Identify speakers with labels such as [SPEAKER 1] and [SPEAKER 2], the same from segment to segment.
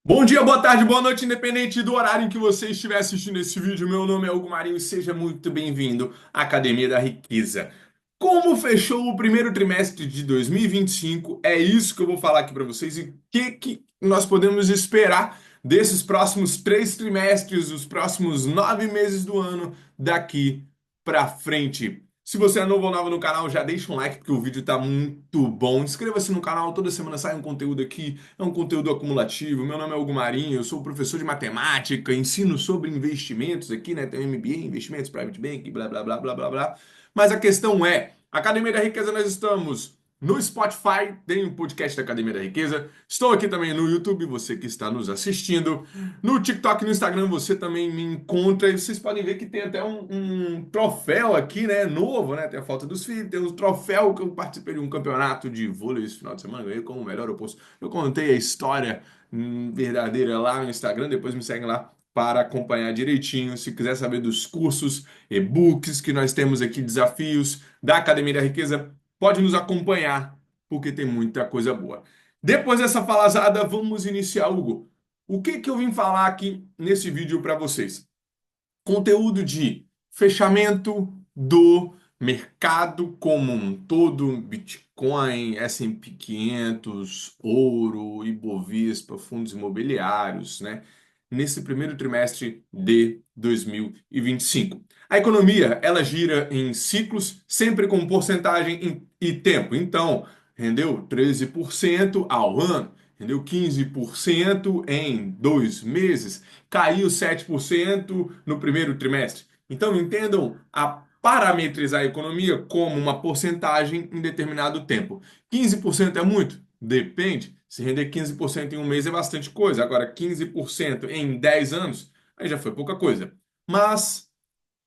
[SPEAKER 1] Bom dia, boa tarde, boa noite, independente do horário em que você estiver assistindo esse vídeo. Meu nome é Hugo Marinho e seja muito bem-vindo à Academia da Riqueza. Como fechou o primeiro trimestre de 2025, é isso que eu vou falar aqui para vocês e o que nós podemos esperar desses próximos 3 trimestres, os próximos 9 meses do ano daqui para frente. Se você é novo ou nova no canal, já deixa um like porque o vídeo tá muito bom. Inscreva-se no canal, toda semana sai um conteúdo aqui, é um conteúdo acumulativo. Meu nome é Hugo Marinho, eu sou professor de matemática, ensino sobre investimentos aqui, né? Tem MBA, investimentos, private banking, blá blá blá blá blá blá. Mas a questão é, Academia da Riqueza nós estamos no Spotify, tem um podcast da Academia da Riqueza. Estou aqui também no YouTube, você que está nos assistindo. No TikTok e no Instagram você também me encontra. E vocês podem ver que tem até um troféu aqui, né? Novo, né? Tem a foto dos filhos, tem um troféu que eu participei de um campeonato de vôlei esse final de semana. Ganhei como o melhor oposto. Eu contei a história verdadeira lá no Instagram. Depois me segue lá para acompanhar direitinho. Se quiser saber dos cursos, e-books que nós temos aqui, desafios da Academia da Riqueza, pode nos acompanhar, porque tem muita coisa boa. Depois dessa falazada, vamos iniciar, Hugo. O que que eu vim falar aqui nesse vídeo para vocês? Conteúdo de fechamento do mercado como um todo, Bitcoin, S&P 500, ouro, Ibovespa, fundos imobiliários, né? Nesse primeiro trimestre de 2025. A economia, ela gira em ciclos, sempre com porcentagem e tempo. Então, rendeu 13% ao ano, rendeu 15% em 2 meses, caiu 7% no primeiro trimestre. Então, entendam a parametrizar a economia como uma porcentagem em determinado tempo. 15% é muito? Depende. Se render 15% em um mês é bastante coisa. Agora, 15% em 10 anos, aí já foi pouca coisa. Mas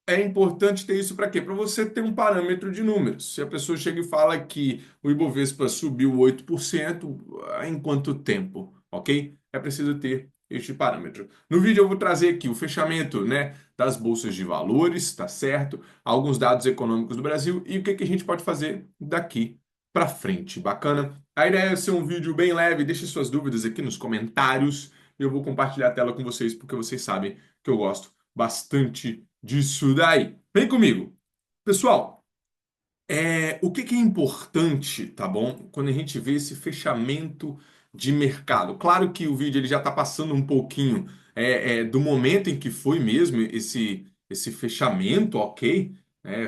[SPEAKER 1] é importante ter isso para quê? Para você ter um parâmetro de números. Se a pessoa chega e fala que o Ibovespa subiu 8%, em quanto tempo? Ok? É preciso ter este parâmetro. No vídeo eu vou trazer aqui o fechamento, né, das bolsas de valores, tá certo? Alguns dados econômicos do Brasil e o que que a gente pode fazer daqui para frente. Bacana? A ideia é ser um vídeo bem leve. Deixe suas dúvidas aqui nos comentários. Eu vou compartilhar a tela com vocês porque vocês sabem que eu gosto bastante disso daí. Vem comigo. Pessoal, o que que é importante, tá bom? Quando a gente vê esse fechamento de mercado. Claro que o vídeo ele já está passando um pouquinho do momento em que foi mesmo esse fechamento, ok?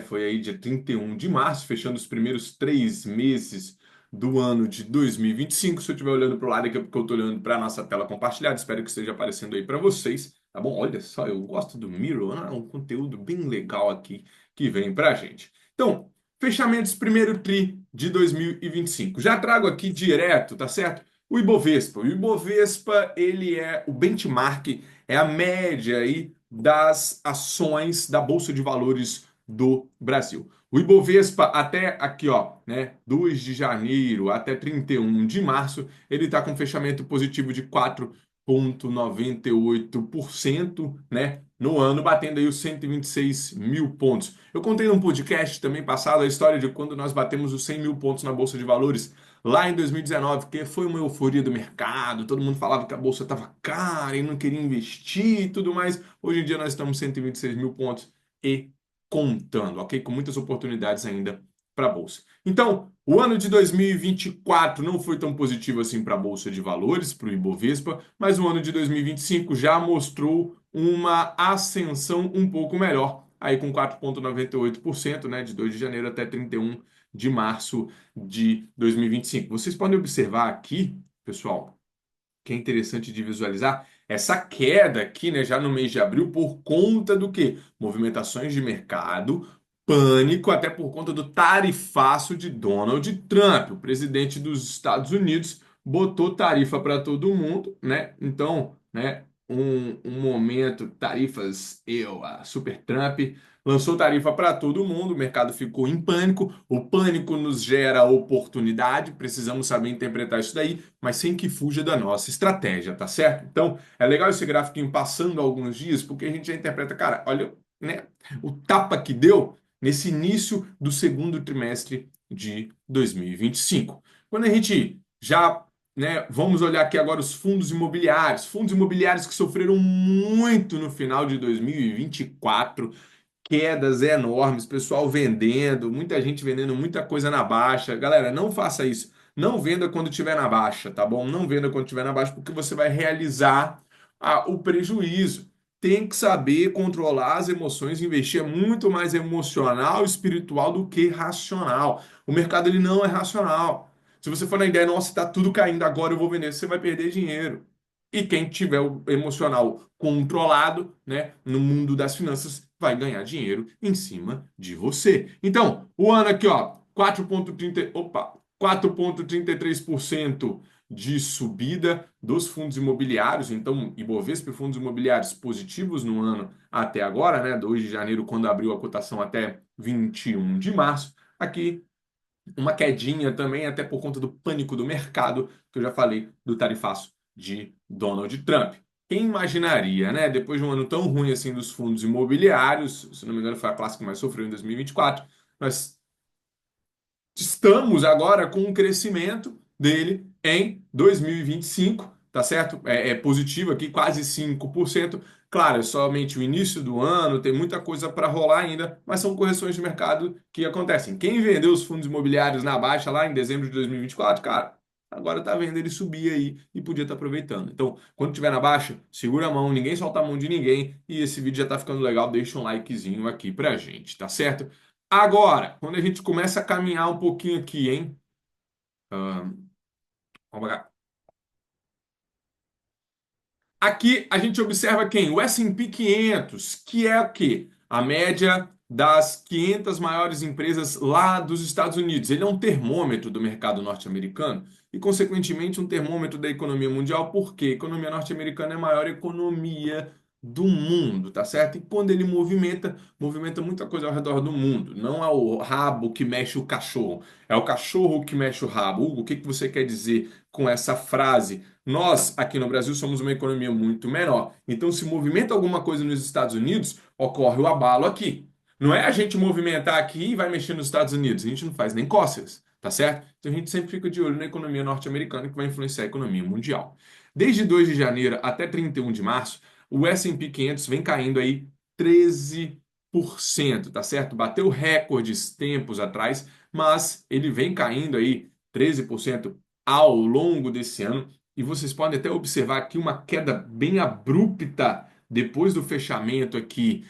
[SPEAKER 1] Foi aí dia 31 de março, fechando os primeiros 3 meses do ano de 2025. Se eu estiver olhando para o lado aqui, é porque eu estou olhando para a nossa tela compartilhada, espero que esteja aparecendo aí para vocês, tá bom? Olha só, eu gosto do Miro, um conteúdo bem legal aqui que vem para a gente. Então, fechamentos primeiro tri de 2025. Já trago aqui direto, tá certo? O Ibovespa. O Ibovespa, ele é o benchmark, é a média aí das ações da Bolsa de Valores do Brasil. O Ibovespa até aqui, ó, né, 2 de janeiro até 31 de março, ele está com fechamento positivo de 4,98%, né, no ano, batendo aí os 126 mil pontos. Eu contei num podcast também passado a história de quando nós batemos os 100 mil pontos na Bolsa de Valores lá em 2019, que foi uma euforia do mercado, todo mundo falava que a Bolsa estava cara e não queria investir e tudo mais. Hoje em dia nós estamos 126 mil pontos e contando, ok? Com muitas oportunidades ainda para a Bolsa. Então, o ano de 2024 não foi tão positivo assim para a Bolsa de Valores, para o Ibovespa, mas o ano de 2025 já mostrou uma ascensão um pouco melhor, aí com 4,98%, né, de 2 de janeiro até 31 de março de 2025. Vocês podem observar aqui, pessoal, que é interessante de visualizar, essa queda aqui, né, já no mês de abril, por conta do quê? Movimentações de mercado, pânico, até por conta do tarifaço de Donald Trump, o presidente dos Estados Unidos, botou tarifa para todo mundo, né? Então, né, um momento, tarifas, a Super Trump lançou tarifa para todo mundo, o mercado ficou em pânico, o pânico nos gera oportunidade, precisamos saber interpretar isso daí, mas sem que fuja da nossa estratégia, tá certo? Então, é legal esse gráfico passando alguns dias, porque a gente já interpreta, cara, olha, né, o tapa que deu nesse início do segundo trimestre de 2025. Quando a gente já né? Vamos olhar aqui agora os fundos imobiliários que sofreram muito no final de 2024, quedas enormes, pessoal vendendo, muita gente vendendo muita coisa na baixa. Galera, não faça isso. Não venda quando estiver na baixa, tá bom? Não venda quando estiver na baixa, porque você vai realizar o prejuízo. Tem que saber controlar as emoções, investir é muito mais emocional e espiritual do que racional. O mercado ele não é racional. Se você for na ideia, nossa, está tudo caindo agora, eu vou vender, você vai perder dinheiro. E quem tiver o emocional controlado, né, no mundo das finanças, vai ganhar dinheiro em cima de você. Então, o ano aqui, ó, 4,33% de subida dos fundos imobiliários. Então, Ibovespa e fundos imobiliários positivos no ano até agora, né, 2 de janeiro, quando abriu a cotação até 21 de março. Aqui uma quedinha também, até por conta do pânico do mercado, que eu já falei do tarifaço de Donald Trump. Quem imaginaria, né? Depois de um ano tão ruim assim dos fundos imobiliários, se não me engano, foi a classe que mais sofreu em 2024, nós estamos agora com um crescimento dele em 2025, tá certo? É positivo aqui, quase 5%. Claro, é somente o início do ano, tem muita coisa para rolar ainda, mas são correções de mercado que acontecem. Quem vendeu os fundos imobiliários na baixa lá em dezembro de 2024, cara, agora tá vendo ele subir aí e podia estar aproveitando. Então, quando tiver na baixa, segura a mão, ninguém solta a mão de ninguém e esse vídeo já tá ficando legal, deixa um likezinho aqui pra gente, tá certo? Agora, quando a gente começa a caminhar um pouquinho aqui, hein? Ah, vamos lá. Aqui a gente observa quem? O S&P 500, que é o quê? A média das 500 maiores empresas lá dos Estados Unidos. Ele é um termômetro do mercado norte-americano e, consequentemente, um termômetro da economia mundial, porque a economia norte-americana é a maior economia do mundo, tá certo? E quando ele movimenta, movimenta muita coisa ao redor do mundo. Não é o rabo que mexe o cachorro, é o cachorro que mexe o rabo. Hugo, o que que você quer dizer com essa frase? Nós, aqui no Brasil, somos uma economia muito menor. Então, se movimenta alguma coisa nos Estados Unidos, ocorre o abalo aqui. Não é a gente movimentar aqui e vai mexer nos Estados Unidos. A gente não faz nem cócegas, tá certo? Então, a gente sempre fica de olho na economia norte-americana, que vai influenciar a economia mundial. Desde 2 de janeiro até 31 de março, o S&P 500 vem caindo aí 13%, tá certo? Bateu recordes tempos atrás, mas ele vem caindo aí 13% ao longo desse ano. E vocês podem até observar aqui uma queda bem abrupta depois do fechamento aqui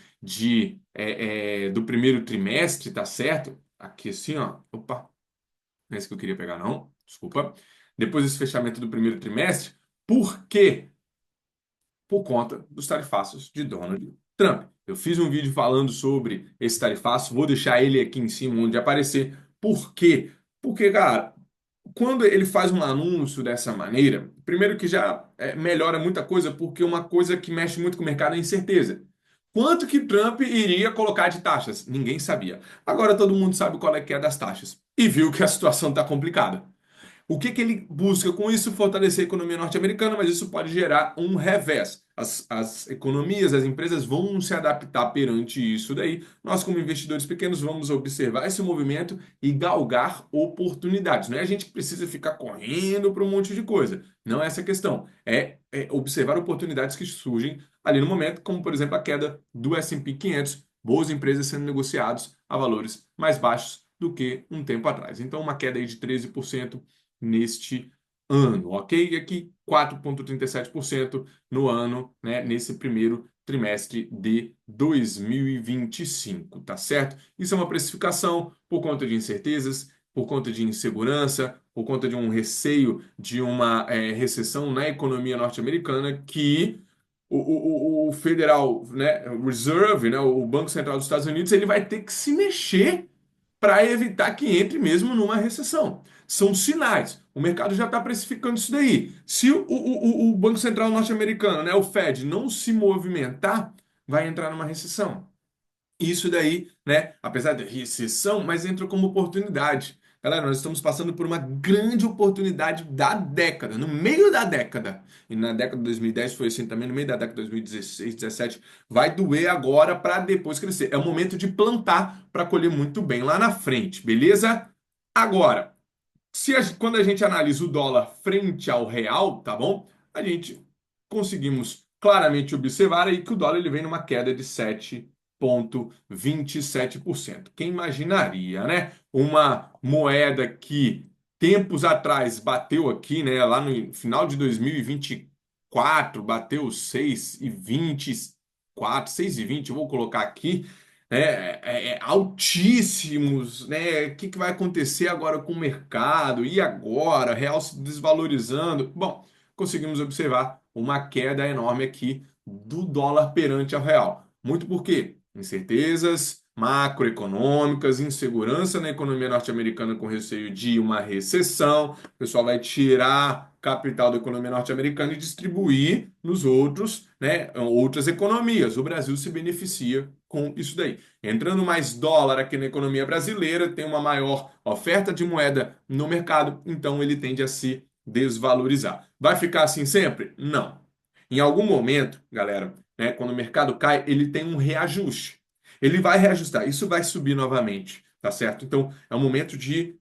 [SPEAKER 1] do primeiro trimestre, tá certo? Aqui assim, ó. Opa, não é isso que eu queria pegar, não. Desculpa. Depois desse fechamento do primeiro trimestre, por quê? Por conta dos tarifaços de Donald Trump. Eu fiz um vídeo falando sobre esse tarifaço, vou deixar ele aqui em cima onde aparecer. Por quê? Porque, cara, quando ele faz um anúncio dessa maneira, primeiro que já melhora muita coisa, porque uma coisa que mexe muito com o mercado é a incerteza. Quanto que Trump iria colocar de taxas? Ninguém sabia. Agora todo mundo sabe qual é que é das taxas. E viu que a situação está complicada. O que que ele busca com isso? Fortalecer a economia norte-americana, mas isso pode gerar um revés. As economias, as empresas vão se adaptar perante isso daí. Nós, como investidores pequenos, vamos observar esse movimento e galgar oportunidades. Não é a gente que precisa ficar correndo para um monte de coisa. Não é essa a questão. É observar oportunidades que surgem ali no momento, como, por exemplo, a queda do S&P 500, boas empresas sendo negociadas a valores mais baixos do que um tempo atrás. Então, uma queda aí de 13% neste ano, ok? E aqui 4,37% no ano, né, nesse primeiro trimestre de 2025, tá certo? Isso é uma precificação por conta de incertezas, por conta de insegurança, por conta de um receio de uma recessão na economia norte-americana que o Federal, né, Reserve, né, o Banco Central dos Estados Unidos, ele vai ter que se mexer para evitar que entre mesmo numa recessão. São sinais. O mercado já está precificando isso daí. Se o Banco Central norte-americano, né, o Fed, não se movimentar, vai entrar numa recessão. Isso daí, né, apesar de recessão, mas entra como oportunidade. Galera, nós estamos passando por uma grande oportunidade da década, no meio da década. E na década de 2010 foi assim também, no meio da década de 2016, 17, vai doer agora para depois crescer. É o momento de plantar para colher muito bem lá na frente, beleza? Agora, Quando a gente analisa o dólar frente ao real, tá bom? A gente conseguimos claramente observar aí que o dólar ele vem numa queda de 7,27%. Quem imaginaria, né? Uma moeda que tempos atrás bateu aqui, né? Lá no final de 2024, bateu 6,24, 6,20, eu vou colocar aqui altíssimos, né? O que que vai acontecer agora com o mercado? E agora? Real se desvalorizando? Bom, conseguimos observar uma queda enorme aqui do dólar perante ao real. Muito por quê? Incertezas macroeconômicas, insegurança na economia norte-americana com receio de uma recessão. O pessoal vai tirar capital da economia norte-americana e distribuir nos outros, né, outras economias. O Brasil se beneficia com isso daí. Entrando mais dólar aqui na economia brasileira, tem uma maior oferta de moeda no mercado, então ele tende a se desvalorizar. Vai ficar assim sempre? Não. Em algum momento, galera, né, quando o mercado cai, ele tem um reajuste. Ele vai reajustar, isso vai subir novamente, tá certo? Então, é um momento de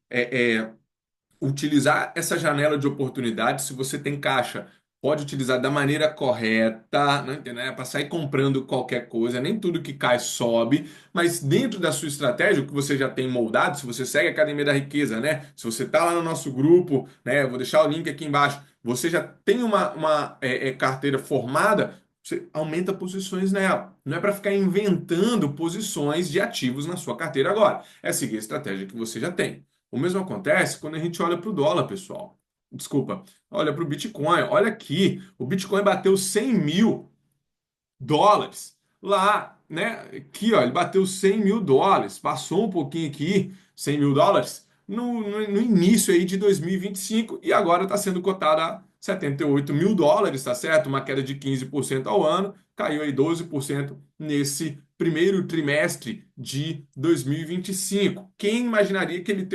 [SPEAKER 1] utilizar essa janela de oportunidade. Se você tem caixa, pode utilizar da maneira correta, não entendeu? É para sair comprando qualquer coisa, nem tudo que cai sobe, mas dentro da sua estratégia, o que você já tem moldado, se você segue a Academia da Riqueza, né? Se você está lá no nosso grupo, né? Eu vou deixar o link aqui embaixo. Você já tem uma carteira formada, você aumenta posições nela. Não é para ficar inventando posições de ativos na sua carteira agora. É seguir a estratégia que você já tem. O mesmo acontece quando a gente olha para o dólar, pessoal. Desculpa, olha para o Bitcoin. Olha aqui, o Bitcoin bateu 100 mil dólares lá, né? Aqui, ó, ele bateu 100 mil dólares, passou um pouquinho aqui, 100 mil dólares, no início aí de 2025 e agora está sendo cotado a 78 mil dólares, tá certo? Uma queda de 15% ao ano, caiu aí 12% nesse primeiro trimestre de 2025. Quem imaginaria que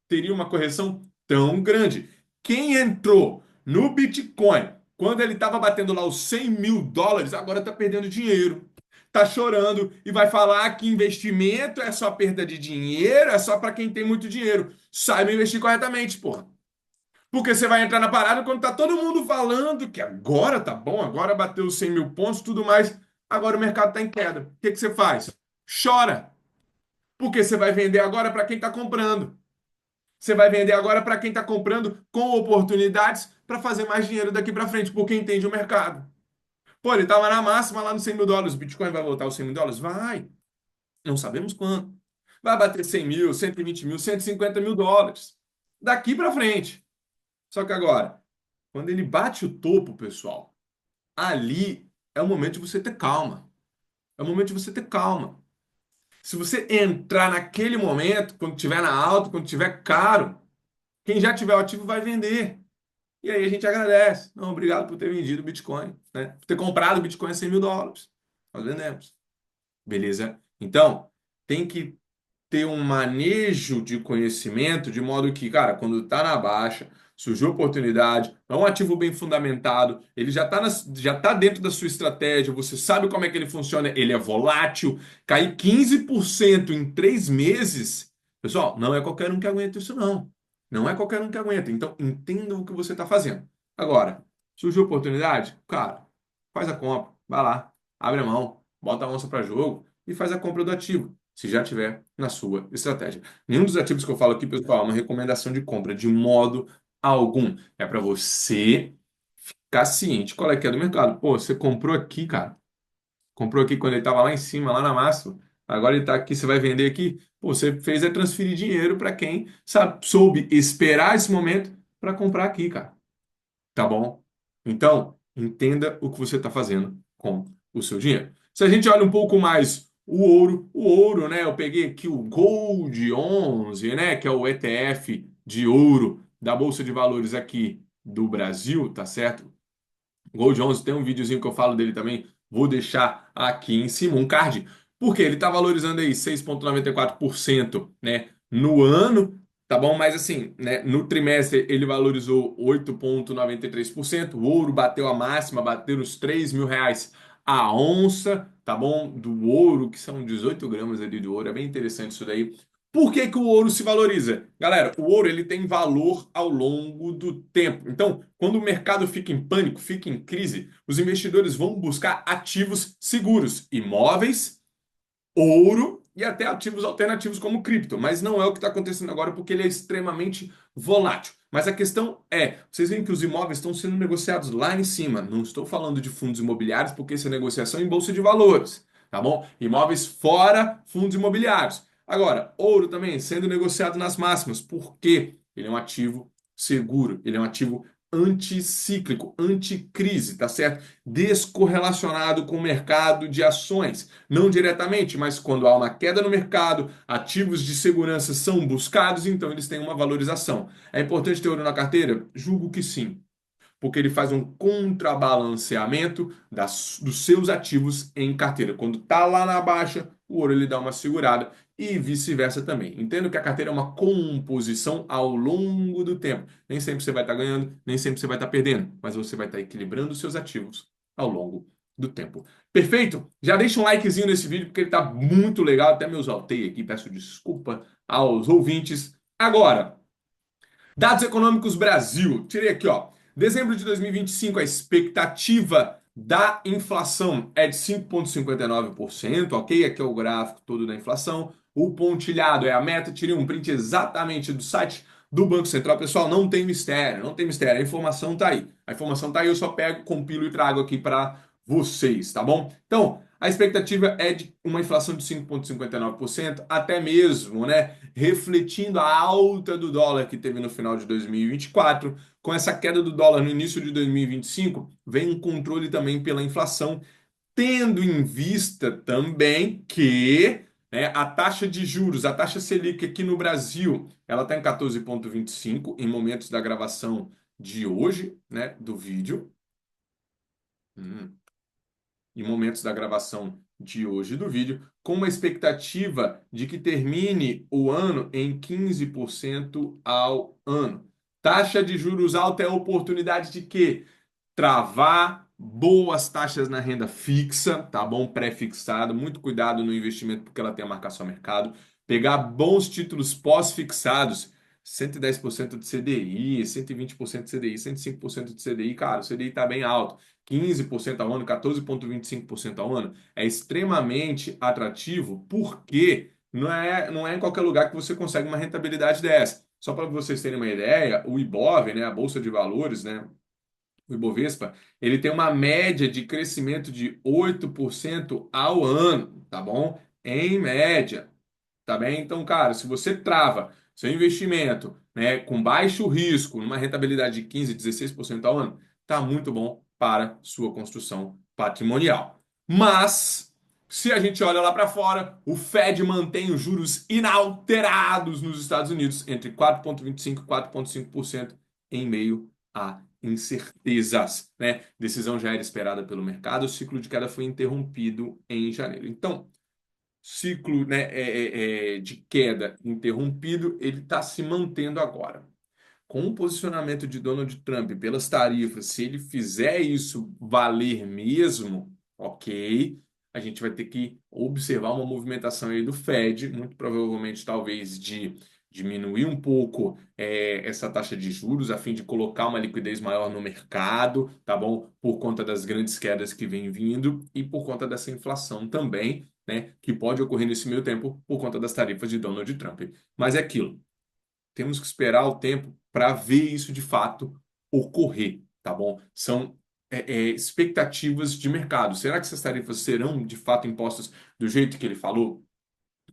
[SPEAKER 1] teria uma correção tão grande? Quem entrou no Bitcoin quando ele estava batendo lá os 100 mil dólares, agora está perdendo dinheiro. Está chorando e vai falar que investimento é só perda de dinheiro, é só para quem tem muito dinheiro. Saiba investir corretamente, porra. Porque você vai entrar na parada quando tá todo mundo falando que agora tá bom, agora bateu os 100 mil pontos, tudo mais. Agora o mercado está em queda. O que que você faz? Chora. Porque você vai vender agora para quem está comprando. Você vai vender agora para quem está comprando com oportunidades para fazer mais dinheiro daqui para frente, porque entende o mercado. Pô, ele estava na máxima lá nos 100 mil dólares. O Bitcoin vai voltar aos 100 mil dólares? Vai. Não sabemos quando. Vai bater 100 mil, 120 mil, 150 mil dólares. Daqui para frente. Só que agora, quando ele bate o topo, pessoal, ali é o momento de você ter calma. É o momento de você ter calma. Se você entrar naquele momento, quando estiver na alta, quando estiver caro, quem já tiver o ativo vai vender. E aí a gente agradece. Não, obrigado por ter vendido o Bitcoin, né? Por ter comprado o Bitcoin a 100 mil dólares. Nós vendemos. Beleza? Então, tem que ter um manejo de conhecimento de modo que, cara, quando está na baixa, surgiu oportunidade, é um ativo bem fundamentado, ele já tá dentro da sua estratégia, você sabe como é que ele funciona, ele é volátil, cair 15% em 3 meses, pessoal, não é qualquer um que aguenta isso, não. Não é qualquer um que aguenta. Então, entenda o que você está fazendo. Agora, surgiu oportunidade? Cara, faz a compra, vai lá, abre a mão, bota a onça para jogo e faz a compra do ativo se já tiver na sua estratégia. Nenhum dos ativos que eu falo aqui, pessoal, é uma recomendação de compra de modo algum. É para você ficar ciente qual é que é do mercado. Pô, você comprou aqui, cara. Comprou aqui quando ele estava lá em cima, lá na máxima. Agora ele está aqui, você vai vender aqui. Pô, você fez é transferir dinheiro para quem sabe, soube esperar esse momento para comprar aqui, cara. Tá bom? Então, entenda o que você está fazendo com o seu dinheiro. Se a gente olha um pouco mais o ouro, né? Eu peguei aqui o Gold 11, né? Que é o ETF de ouro da Bolsa de Valores aqui do Brasil, tá certo? Gold 11 tem um videozinho que eu falo dele também. Vou deixar aqui em cima um card, porque ele está valorizando aí 6,94%, né, no ano, tá bom? Mas assim, né, no trimestre ele valorizou 8,93%. O ouro bateu a máxima, bateu os 3 mil reais a onça, tá bom? Do ouro, que são 18 gramas ali de ouro. É bem interessante isso daí. Por que que o ouro se valoriza? Galera, o ouro ele tem valor ao longo do tempo. Então, quando o mercado fica em pânico, fica em crise, os investidores vão buscar ativos seguros, imóveis, ouro e até ativos alternativos como cripto. Mas não é o que está acontecendo agora porque ele é extremamente volátil. Mas a questão é, vocês veem que os imóveis estão sendo negociados lá em cima. Não estou falando de fundos imobiliários porque essa é negociação em bolsa de valores, tá bom? Imóveis fora fundos imobiliários. Agora, ouro também sendo negociado nas máximas. Por quê? Ele é um ativo seguro, ele é um ativo anticíclico, anticrise, tá certo? Descorrelacionado com o mercado de ações. Não diretamente, mas quando há uma queda no mercado, ativos de segurança são buscados, então eles têm uma valorização. É importante ter ouro na carteira? Julgo que sim, porque ele faz um contrabalanceamento dos seus ativos em carteira. Quando está lá na baixa, o ouro ele dá uma segurada e vice-versa também. Entendo que a carteira é uma composição ao longo do tempo. Nem sempre você vai estar ganhando, nem sempre você vai estar perdendo, mas você vai estar equilibrando os seus ativos ao longo do tempo. Perfeito? Já deixa um likezinho nesse vídeo porque ele está muito legal. Até me exaltei aqui, peço desculpa aos ouvintes. Agora, dados econômicos Brasil. Tirei aqui, ó. Dezembro de 2025, a expectativa da inflação é de 5,59%, ok? Aqui é o gráfico todo da inflação. O pontilhado é a meta. Tirei um print exatamente do site do Banco Central. Pessoal, não tem mistério, não tem mistério. A informação tá aí. A informação tá aí, eu só pego, compilo e trago aqui para vocês, tá bom? Então, a expectativa é de uma inflação de 5,59%, até mesmo, né, refletindo a alta do dólar que teve no final de 2024. Com essa queda do dólar no início de 2025, vem um controle também pela inflação, tendo em vista também que, né, a taxa de juros, a taxa Selic aqui no Brasil, ela está em 14,25 em momentos da gravação de hoje, né, do vídeo. Em momentos da gravação de hoje do vídeo, com uma expectativa de que termine o ano em 15% ao ano. Taxa de juros alta é a oportunidade de quê? Travar boas taxas na renda fixa, tá bom? Pré-fixado, muito cuidado no investimento porque ela tem a marcação a mercado. Pegar bons títulos pós-fixados, 110% de CDI, 120% de CDI, 105% de CDI, cara, o CDI está bem alto. 15% ao ano, 14,25% ao ano, é extremamente atrativo porque não é em qualquer lugar que você consegue uma rentabilidade dessa. Só para vocês terem uma ideia, o Ibov, né, a Bolsa de Valores, né, o Ibovespa, ele tem uma média de crescimento de 8% ao ano, tá bom? Em média, tá bem? Então, cara, se você trava seu investimento, né, com baixo risco, numa rentabilidade de 15, 16% ao ano, tá muito bom para sua construção patrimonial. Mas se a gente olha lá para fora, o Fed mantém os juros inalterados nos Estados Unidos entre 4,25% e 4,5% em meio a incertezas, né? Decisão já era esperada pelo mercado, o ciclo de queda foi interrompido em janeiro. Então, ciclo, né, de queda interrompido, ele está se mantendo agora. Com o posicionamento de Donald Trump pelas tarifas, se ele fizer isso valer mesmo, ok, a gente vai ter que observar uma movimentação aí do Fed, muito provavelmente talvez de diminuir um pouco essa taxa de juros a fim de colocar uma liquidez maior no mercado, tá bom? Por conta das grandes quedas que vem vindo e por conta dessa inflação também, né, que pode ocorrer nesse meio tempo por conta das tarifas de Donald Trump. Mas é aquilo, temos que esperar o tempo para ver isso de fato ocorrer, tá bom? São expectativas de mercado. Será que essas tarifas serão de fato impostas do jeito que ele falou?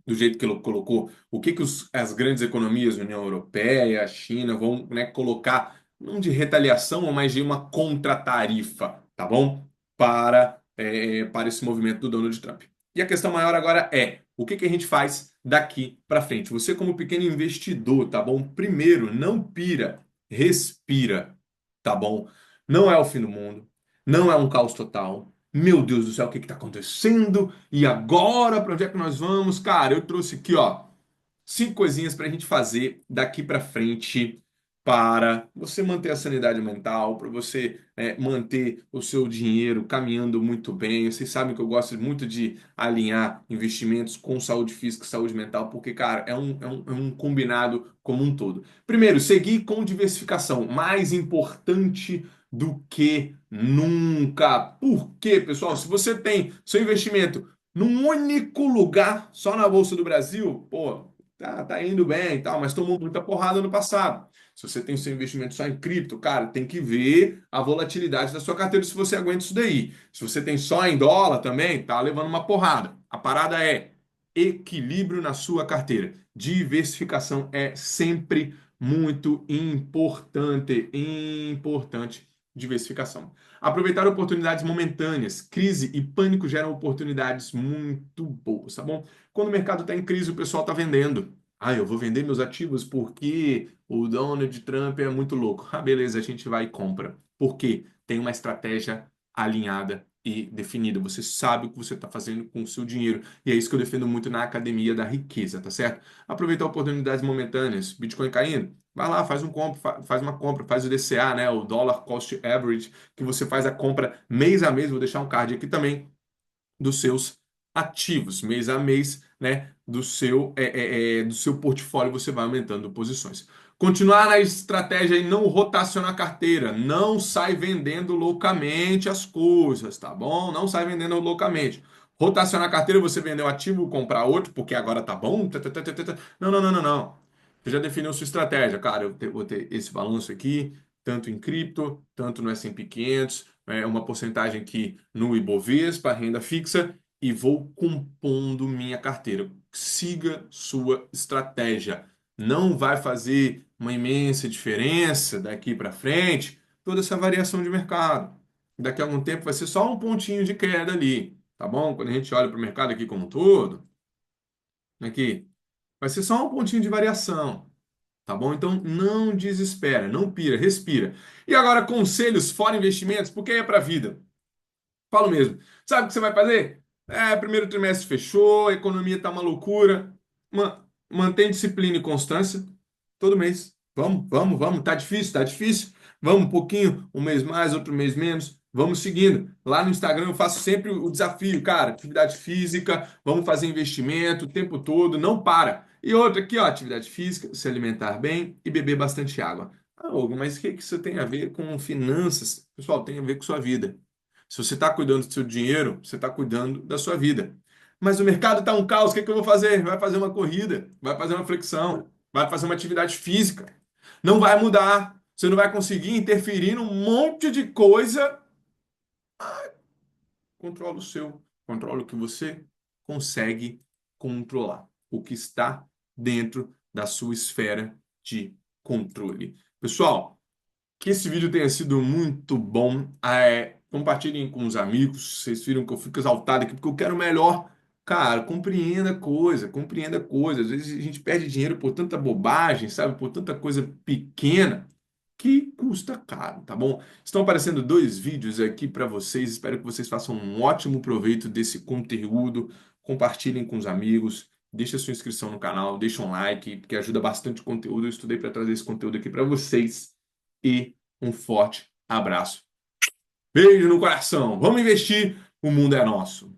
[SPEAKER 1] Do jeito que ele colocou? O que que as grandes economias, a União Europeia, a China, vão, né, colocar, não de retaliação, mas de uma contratarifa, tá bom? Para esse movimento do Donald Trump. E a questão maior agora é, o que que a gente faz daqui para frente? Você como pequeno investidor, tá bom? Primeiro, não pira, respira, tá bom? Não é o fim do mundo, não é um caos total. Meu Deus do céu, o que está acontecendo? E agora, para onde é que nós vamos? Cara, eu trouxe aqui, ó, 5 coisinhas para a gente fazer daqui para frente para você manter a sanidade mental, para você manter o seu dinheiro caminhando muito bem. Vocês sabem que eu gosto muito de alinhar investimentos com saúde física e saúde mental, porque, cara, é um combinado como um todo. Primeiro, seguir com diversificação, mais importante do que nunca. Por quê, pessoal? Se você tem seu investimento num único lugar, só na Bolsa do Brasil, pô, tá indo bem e tal, mas tomou muita porrada no passado. Se você tem seu investimento só em cripto, cara, tem que ver a volatilidade da sua carteira se você aguenta isso daí. Se você tem só em dólar também, tá levando uma porrada. A parada é equilíbrio na sua carteira. Diversificação é sempre muito importante. Importante diversificação. Aproveitar oportunidades momentâneas. Crise e pânico geram oportunidades muito boas, tá bom? Quando o mercado está em crise, o pessoal está vendendo. Ah, eu vou vender meus ativos porque o Donald Trump é muito louco. Ah, beleza, a gente vai e compra. Por quê? Tem uma estratégia alinhada e definida. Você sabe o que você está fazendo com o seu dinheiro. E é isso que eu defendo muito na Academia da Riqueza, tá certo? Aproveitar oportunidades momentâneas. Bitcoin caindo. Vai lá, faz uma compra, faz o DCA, né? O Dollar Cost Average, que você faz a compra mês a mês. Vou deixar um card aqui também dos seus ativos, mês a mês, né? Do seu portfólio, você vai aumentando posições. Continuar na estratégia e não rotacionar a carteira. Não sai vendendo loucamente as coisas, tá bom? Não sai vendendo loucamente. Rotacionar a carteira, você vender um ativo, comprar outro, porque agora tá bom. Não, não, não, não, não. Você já definiu sua estratégia. Cara, vou ter esse balanço aqui, tanto em cripto, tanto no S&P 500, uma porcentagem aqui no Ibovespa, renda fixa, e vou compondo minha carteira. Siga sua estratégia. Não vai fazer uma imensa diferença daqui para frente toda essa variação de mercado. Daqui a algum tempo vai ser só um pontinho de queda ali, tá bom? Quando a gente olha para o mercado aqui como um todo, aqui, vai ser só um pontinho de variação. Tá bom? Então não desespera, não pira, respira. E agora, conselhos fora investimentos, porque é para a vida. Falo mesmo. Sabe o que você vai fazer? Primeiro trimestre fechou, a economia tá uma loucura. Mantém disciplina e constância todo mês. Vamos, vamos, vamos. Tá difícil, tá difícil. Vamos um pouquinho, um mês mais, outro mês menos. Vamos seguindo. Lá no Instagram eu faço sempre o desafio, cara. Atividade física, vamos fazer investimento o tempo todo, não para. E outra aqui, ó, atividade física, se alimentar bem e beber bastante água. Ah, Hugo, mas o que que isso tem a ver com finanças? Pessoal, tem a ver com sua vida. Se você está cuidando do seu dinheiro, você está cuidando da sua vida. Mas o mercado está um caos, o que é que eu vou fazer? Vai fazer uma corrida, vai fazer uma flexão, vai fazer uma atividade física. Não vai mudar. Você não vai conseguir interferir num monte de coisa. Controla o seu, controla o que você consegue controlar, o que está dentro da sua esfera de controle. Pessoal, que esse vídeo tenha sido muito bom. Compartilhem com os amigos. Vocês viram que eu fico exaltado aqui porque eu quero o melhor. Cara, compreenda coisa, compreenda coisa. Às vezes a gente perde dinheiro por tanta bobagem, sabe? Por tanta coisa pequena que custa caro, tá bom? Estão aparecendo dois vídeos aqui para vocês. Espero que vocês façam um ótimo proveito desse conteúdo. Compartilhem com os amigos. Deixa sua inscrição no canal, deixa um like, porque ajuda bastante o conteúdo. Eu estudei para trazer esse conteúdo aqui para vocês e um forte abraço. Beijo no coração. Vamos investir, o mundo é nosso.